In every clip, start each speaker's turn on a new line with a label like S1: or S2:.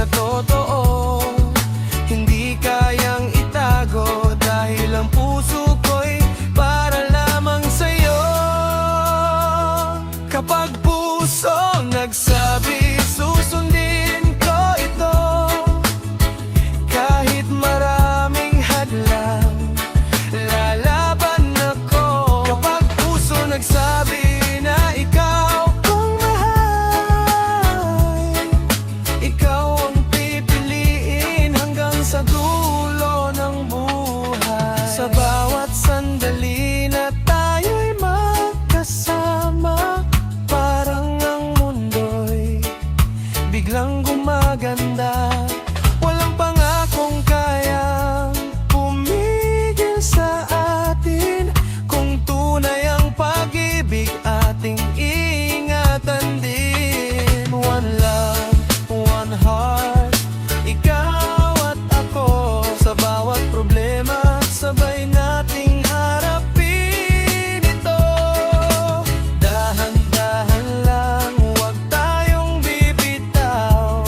S1: na totoo, hindi kayang itago, dahil ang puso ko'y para lamang sa'yo. Kapag puso nagsabi, susundin ko ito, kahit maraming hadlang, lalaban ako. Kapag puso nagsabi na ikaw kong mahal, ikaw ang pipiliin hanggang sa dulo ng buhay. Sa bawat sandali na tayo'y magkasama, parang ang mundo'y biglang gumaganda. Walang pangakong kayang pumigil sa atin, kung tunay ang pag-ibig ating ingatan din. One love, one heart, ikaw at ako. Sa bawat problema, sabay nating harapin ito. Dahan-dahan lang, huwag tayong bibitaw.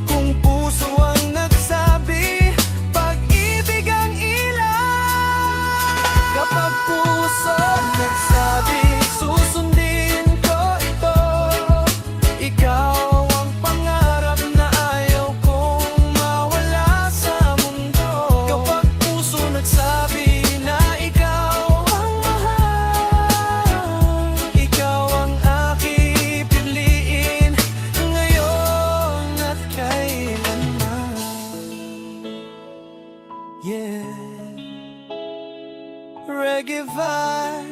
S1: Kung puso ang nagsabi, pag-ibig ang ilaw. Kapag puso nagsabi, susundin ko ito, ikaw ang pangarap na ayaw kong mawala sa mundo. Kapag puso nagsabi na ikaw ang mahal, ikaw ang aking piliin ngayon at kailanman. Yeah, reggae vibe,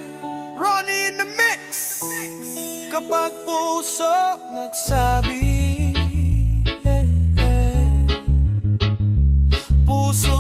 S1: Ronnie in the mix. Kapag puso nagsabi, puso